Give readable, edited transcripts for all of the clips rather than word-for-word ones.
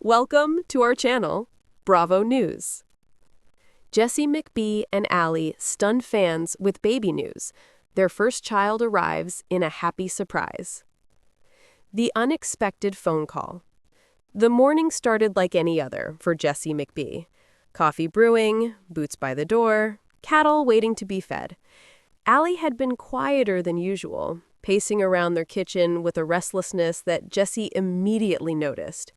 Welcome to our channel, Bravo News. Jessie McBee and Alli stun fans with baby news. Their first child arrives in a happy surprise. The unexpected phone call. The morning started like any other for Jessie McBee. Coffee brewing, boots by the door, cattle waiting to be fed. Alli had been quieter than usual, pacing around their kitchen with a restlessness that Jessie immediately noticed.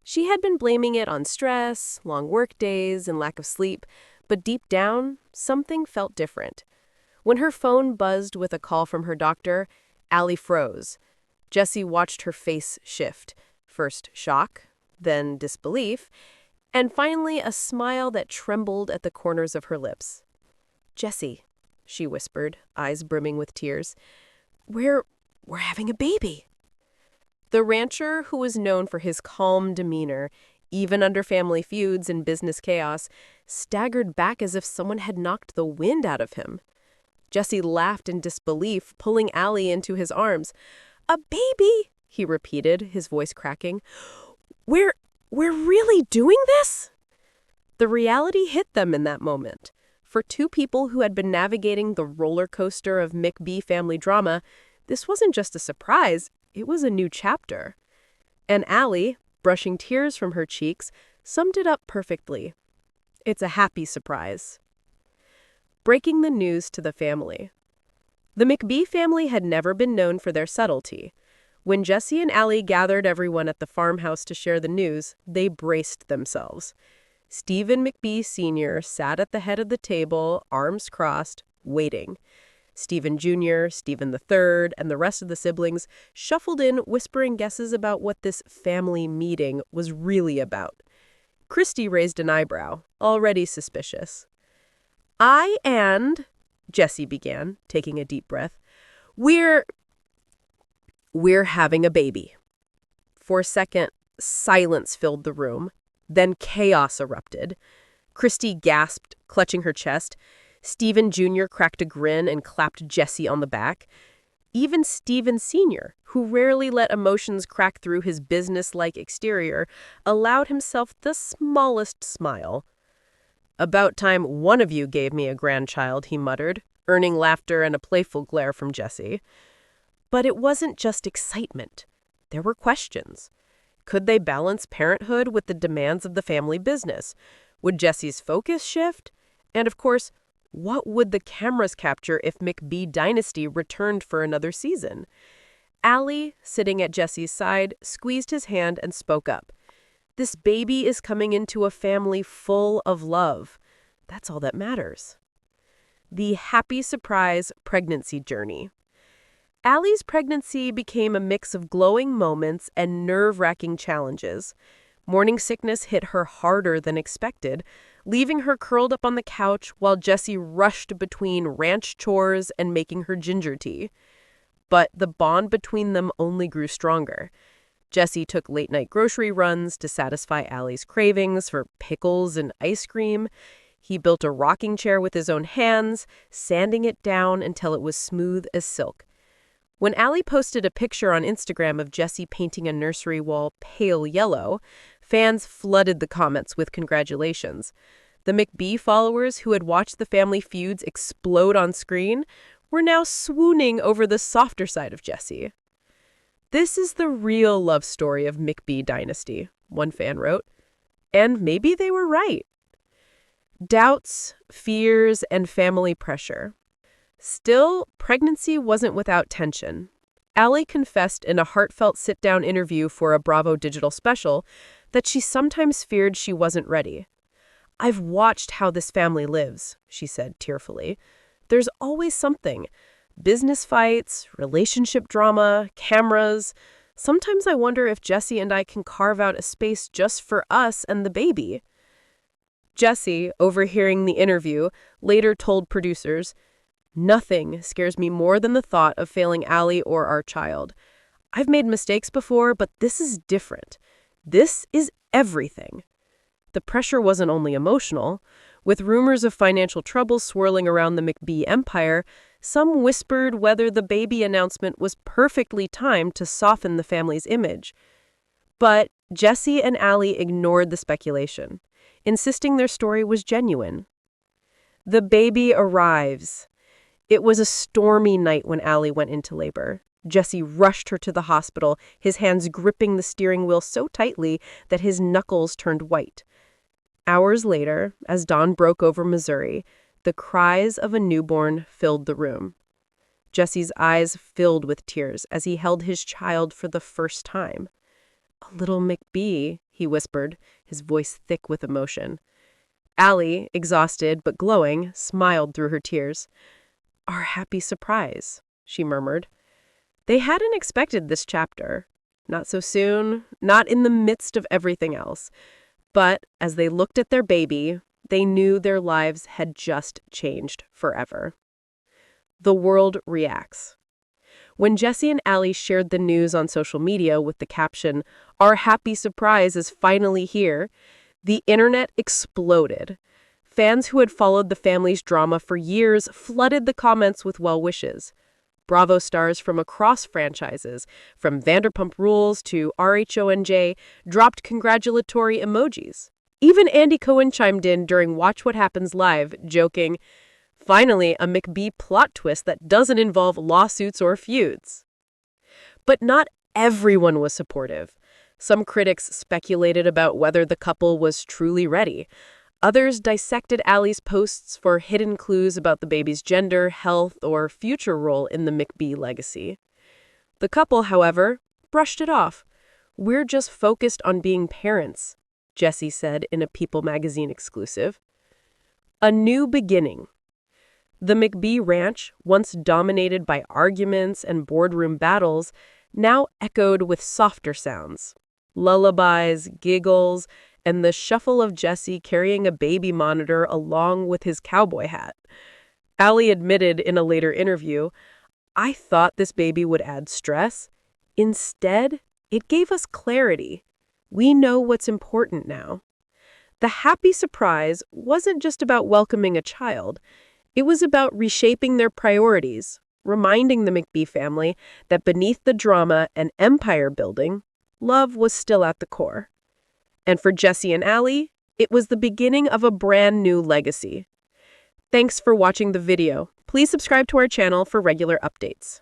She had been blaming it on stress, long work days, and lack of sleep, but deep down, something felt different. When her phone buzzed with a call from her doctor, Alli froze. Jessie watched her face shift, first shock, then disbelief, and finally a smile that trembled at the corners of her lips. "Jessie," she whispered, eyes brimming with tears, we're having a baby." The rancher, who was known for his calm demeanor, even under family feuds and business chaos, staggered back as if someone had knocked the wind out of him. Jessie laughed in disbelief, pulling Alli into his arms. "A baby?" he repeated, his voice cracking. We're really doing this?" The reality hit them in that moment. For two people who had been navigating the roller coaster of McBee family drama, this wasn't just a surprise, it was a new chapter. And Alli, brushing tears from her cheeks, summed it up perfectly. It's a happy surprise. Breaking the news to the family. The McBee family had never been known for their subtlety. When Jessie and Alli gathered everyone at the farmhouse to share the news, they braced themselves. Stephen McBee Sr. sat at the head of the table, arms crossed, waiting. Stephen Jr., Stephen III, and the rest of the siblings shuffled in, whispering guesses about what this family meeting was really about. Christy raised an eyebrow, already suspicious. Jessie began, taking a deep breath, We're having a baby." For a second, silence filled the room. Then chaos erupted. Christy gasped, clutching her chest. Stephen Jr. cracked a grin and clapped Jessie on the back. Even Stephen Sr., who rarely let emotions crack through his business-like exterior, allowed himself the smallest smile. "About time one of you gave me a grandchild," he muttered, earning laughter and a playful glare from Jessie. But it wasn't just excitement. There were questions. Could they balance parenthood with the demands of the family business? Would Jessie's focus shift? And of course, what would the cameras capture if McBee Dynasty returned for another season? Alli, sitting at Jessie's side, squeezed his hand and spoke up. "This baby is coming into a family full of love. That's all that matters." The happy surprise pregnancy journey. Alli's pregnancy became a mix of glowing moments and nerve-wracking challenges. Morning sickness hit her harder than expected, leaving her curled up on the couch while Jessie rushed between ranch chores and making her ginger tea. But the bond between them only grew stronger. Jessie took late-night grocery runs to satisfy Alli's cravings for pickles and ice cream. He built a rocking chair with his own hands, sanding it down until it was smooth as silk. When Alli posted a picture on Instagram of Jessie painting a nursery wall pale yellow, fans flooded the comments with congratulations. The McBee followers who had watched the family feuds explode on screen were now swooning over the softer side of Jessie. "This is the real love story of McBee Dynasty," one fan wrote. And maybe they were right. Doubts, fears, and family pressure. Still, pregnancy wasn't without tension. Alli confessed in a heartfelt sit-down interview for a Bravo digital special that she sometimes feared she wasn't ready. "I've watched how this family lives," she said tearfully. "There's always something. Business fights, relationship drama, cameras. Sometimes I wonder if Jessie and I can carve out a space just for us and the baby." Jessie, overhearing the interview, later told producers, "Nothing scares me more than the thought of failing Alli or our child. I've made mistakes before, but this is different. This is everything." The pressure wasn't only emotional. With rumors of financial trouble swirling around the McBee empire, some whispered whether the baby announcement was perfectly timed to soften the family's image. But Jesse and Alli ignored the speculation, insisting their story was genuine. The baby arrives. It was a stormy night when Alli went into labor. Jesse rushed her to the hospital, his hands gripping the steering wheel so tightly that his knuckles turned white. Hours later, as dawn broke over Missouri, the cries of a newborn filled the room. Jesse's eyes filled with tears as he held his child for the first time. "A little McBee," he whispered, his voice thick with emotion. Alli, exhausted but glowing, smiled through her tears. "Our happy surprise," she murmured. They hadn't expected this chapter. Not so soon, not in the midst of everything else. But as they looked at their baby, they knew their lives had just changed forever. The world reacts. When Jesse and Alli shared the news on social media with the caption, "Our happy surprise is finally here," the internet exploded. Fans who had followed the family's drama for years flooded the comments with well wishes. Bravo stars from across franchises, from Vanderpump Rules to RHONJ, dropped congratulatory emojis. Even Andy Cohen chimed in during Watch What Happens Live, joking, "Finally, a McBee plot twist that doesn't involve lawsuits or feuds." But not everyone was supportive. Some critics speculated about whether the couple was truly ready. Others dissected Alli's posts for hidden clues about the baby's gender, health, or future role in the McBee legacy. The couple, however, brushed it off. "We're just focused on being parents," Jesse said in a People magazine exclusive. A new beginning. The McBee ranch, once dominated by arguments and boardroom battles, now echoed with softer sounds. Lullabies, giggles, and the shuffle of Jesse carrying a baby monitor along with his cowboy hat. Alli admitted in a later interview, "I thought this baby would add stress. Instead, it gave us clarity. We know what's important now." The happy surprise wasn't just about welcoming a child. It was about reshaping their priorities, reminding the McBee family that beneath the drama and empire building, love was still at the core. And for Jesse and Alli, it was the beginning of a brand new legacy. Thanks for watching the video. Please subscribe to our channel for regular updates.